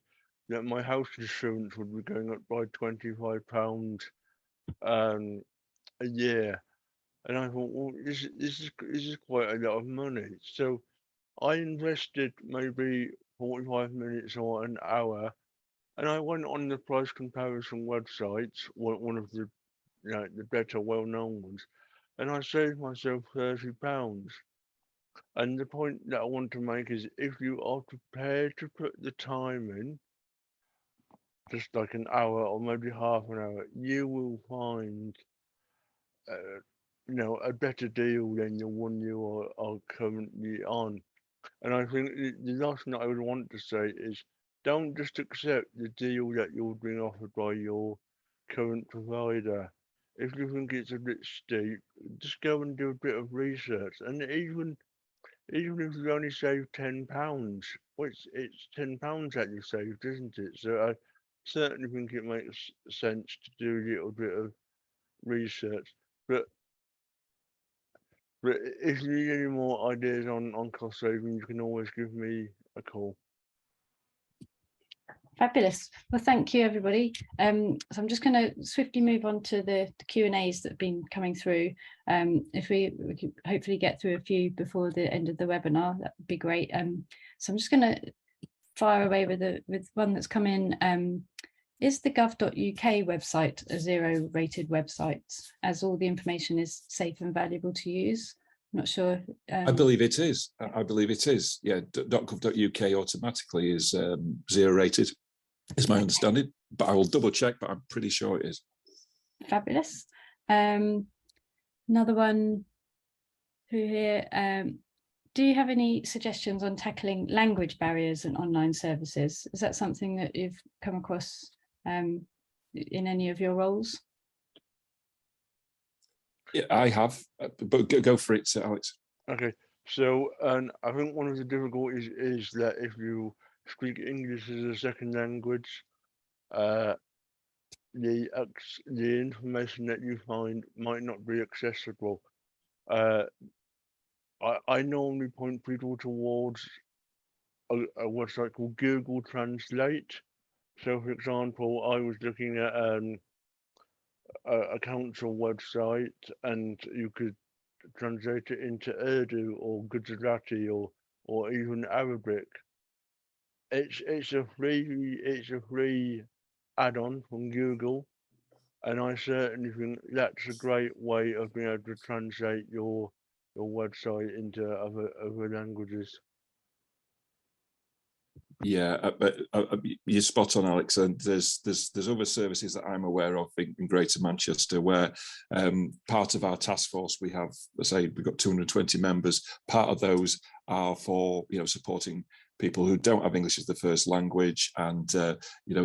Speaker 2: that my house insurance would be going up by £25 a year, and I thought, well, this is quite a lot of money. So I invested maybe 45 minutes or an hour, and I went on the price comparison websites, one of the the better well-known ones, and I saved myself £30. And the point that I want to make is, if you are prepared to put the time in, just like an hour or maybe half an hour, you will find a better deal than the one you are currently on. And I think the last thing that I would want to say is, don't just accept the deal that you're being offered by your current provider. If you think it's a bit steep, just go and do a bit of research. And even if you only save £10, well, it's £10 that you saved, isn't it? So I certainly think it makes sense to do a little bit of research. But if you need any more ideas on cost saving, you can always give me a call.
Speaker 1: Fabulous. Well, thank you, everybody. So I'm just going to swiftly move on to the Q&As that have been coming through. If we could hopefully get through a few before the end of the webinar, that would be great. So I'm just going to fire away with one that's come in. Is the gov.uk website a zero-rated website, as all the information is safe and valuable to use? I'm not sure.
Speaker 4: I believe it is. I believe it is. Yeah, .gov.uk automatically is zero-rated, is my understanding. But I will double check, but I'm pretty sure it is.
Speaker 1: Fabulous. Another one through here. Do you have any suggestions on tackling language barriers and online services? Is that something that you've come across in any of your roles?
Speaker 4: Yeah, I have, but go for it, Alex.
Speaker 2: Okay, so I think one of the difficulties is that if you speak English as a second language, the information that you find might not be accessible. I normally point people towards a website called Google Translate. So, for example, I was looking at a council website, and you could translate it into Urdu or Gujarati or even Arabic. It's a free add-on from Google, and I certainly think that's a great way of being able to translate your website into other languages.
Speaker 4: Yeah, but you're spot on, Alex. And there's other services that I'm aware of in Greater Manchester where part of our task force, we have, let's say, we've got 220 members. Part of those are for supporting people who don't have English as the first language, and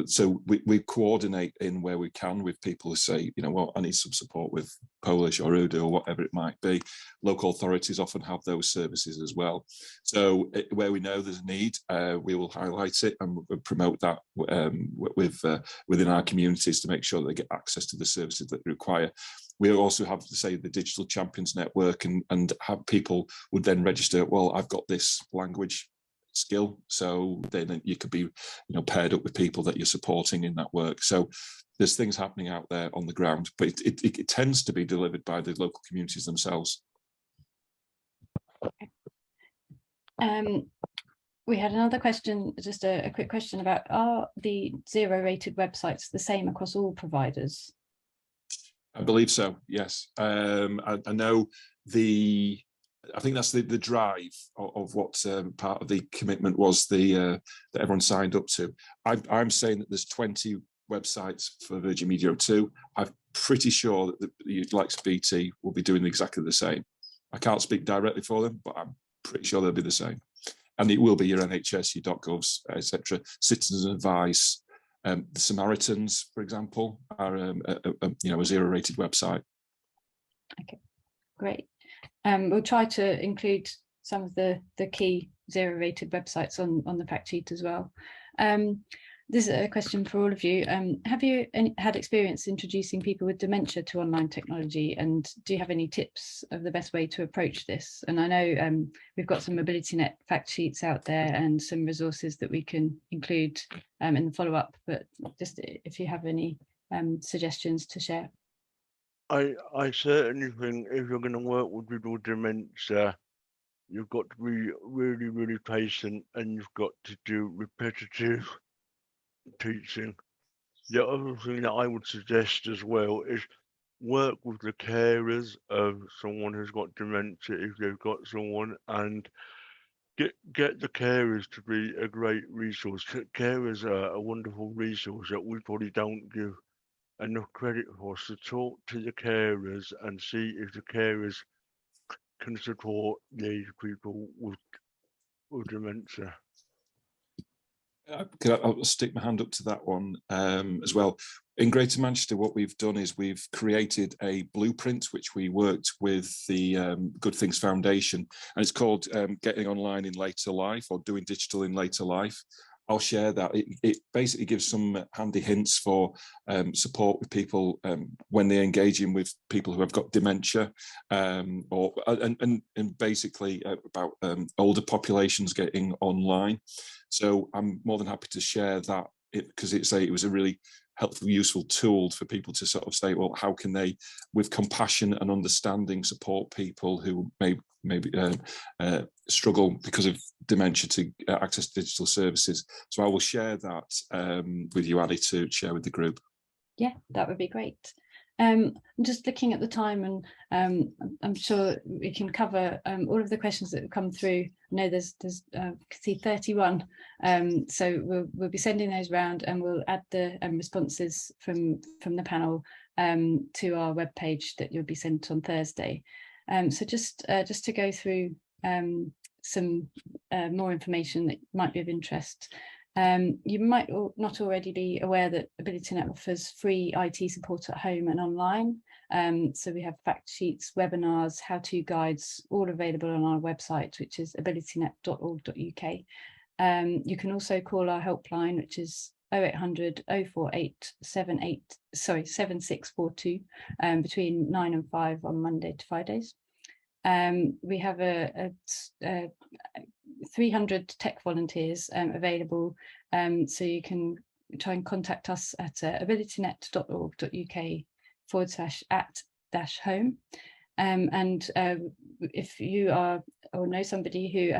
Speaker 4: so we coordinate in where we can with people who say, well, I need some support with Polish or Urdu or whatever it might be. Local authorities often have those services as well. So where we know there's a need, we will highlight it and promote that within our communities to make sure that they get access to the services that they require. We also have to say the Digital Champions Network, and have people would then register, well, I've got this language skill, so then you could be paired up with people that you're supporting in that work. So there's things happening out there on the ground, but it tends to be delivered by the local communities themselves.
Speaker 1: We had another question, just a quick question about, are the 0 rated websites the same across all providers?
Speaker 4: I believe so, yes. I know I think that's the drive of what part of the commitment was that everyone signed up to. I'm saying that there's 20 websites for Virgin Media 2. I'm pretty sure that the likes of BT will be doing exactly the same. I can't speak directly for them, but I'm pretty sure they'll be the same. And it will be your NHS, your .govs, etc. Citizen Advice. The Samaritans, for example, are a 0 rated website. Okay,
Speaker 1: great. We'll try to include some of the key 0 rated websites on the fact sheet as well. This is a question for all of you. Have you had experience introducing people with dementia to online technology, and do you have any tips of the best way to approach this? And I know we've got some AbilityNet fact sheets out there and some resources that we can include in the follow-up, but just if you have any suggestions to share.
Speaker 2: I certainly think if you're going to work with people with dementia, you've got to be really, really patient, and you've got to do repetitive teaching. The other thing that I would suggest as well is work with the carers of someone who's got dementia, if they've got someone, and get the carers to be a great resource. Carers are a wonderful resource that we probably don't give enough credit for. So talk to the carers and see if the carers can support these people with dementia.
Speaker 4: I'll stick my hand up to that one as well. In Greater Manchester, what we've done is we've created a blueprint, which we worked with the Good Things Foundation, and it's called Getting Online in Later Life, or Doing Digital in Later Life. I'll share that. It basically gives some handy hints for support with people when they're engaging with people who have got dementia, and basically about older populations getting online. So I'm more than happy to share that because it was a really helpful, useful tool for people to sort of say, well, how can they, with compassion and understanding, support people who maybe struggle because of dementia to access digital services. So I will share that with you, Ali, to share with the group.
Speaker 1: Yeah, that would be great. I'm just looking at the time, and I'm sure we can cover all of the questions that have come through. I know there's I can see 31, so we'll be sending those round, and we'll add the responses from the panel to our webpage that you'll be sent on Thursday. So just to go through some more information that might be of interest. You might not already be aware that AbilityNet offers free IT support at home and online. So we have fact sheets, webinars, how-to guides, all available on our website, which is abilitynet.org.uk. You can also call our helpline, which is 0800 048 7642 between 9 and 5 on Monday to Fridays. We have a 300 tech volunteers available, so you can try and contact us at abilitynet.org.uk /at-home. And if you are or know somebody who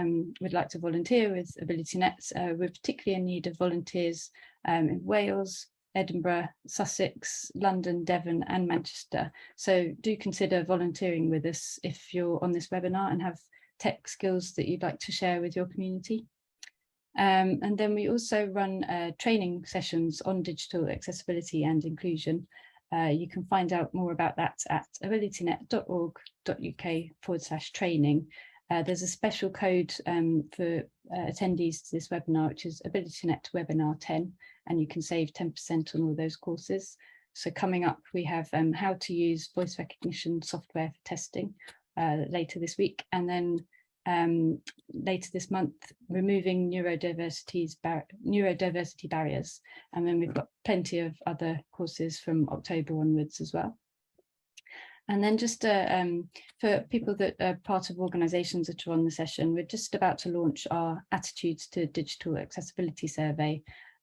Speaker 1: would like to volunteer with AbilityNet, we're particularly in need of volunteers in Wales, Edinburgh, Sussex, London, Devon and Manchester. So do consider volunteering with us if you're on this webinar and have tech skills that you'd like to share with your community. And then we also run training sessions on digital accessibility and inclusion. You can find out more about that at abilitynet.org.uk/training. There's a special code for attendees to this webinar, which is AbilityNet Webinar 10, and you can save 10% on all those courses. So coming up, we have how to use voice recognition software for testing later this week, and then later this month, removing neurodiversity barriers. And then we've got plenty of other courses from October onwards as well. And then just for people that are part of organisations that are on the session, we're just about to launch our Attitudes to Digital Accessibility survey.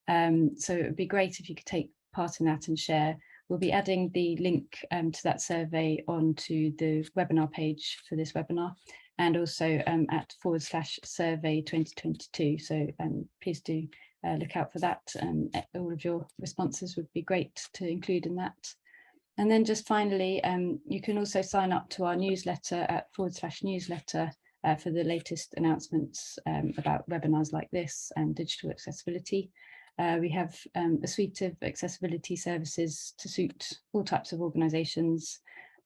Speaker 1: So it would be great if you could take part in that and share. We'll be adding the link to that survey onto the webinar page for this webinar, and also at /survey 2022. So please do look out for that. All of your responses would be great to include in that. And then just finally, you can also sign up to our newsletter at /newsletter for the latest announcements about webinars like this and digital accessibility. We have a suite of accessibility services to suit all types of organisations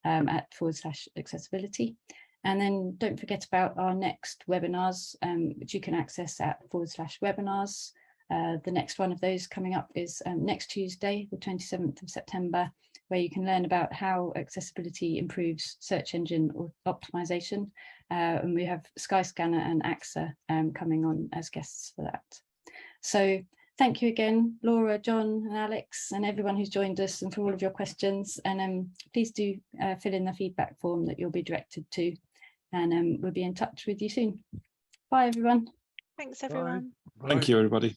Speaker 1: at /accessibility. And then don't forget about our next webinars, which you can access at /webinars. The next one of those coming up is next Tuesday, the 27th of September, where you can learn about how accessibility improves search engine optimization. And we have Skyscanner and AXA coming on as guests for that. So thank you again, Laura, John and Alex, and everyone who's joined us, and for all of your questions. And please do fill in the feedback form that you'll be directed to, and we'll be in touch with you soon. Bye, everyone.
Speaker 5: Thanks, everyone.
Speaker 2: Bye.
Speaker 4: Thank you, everybody.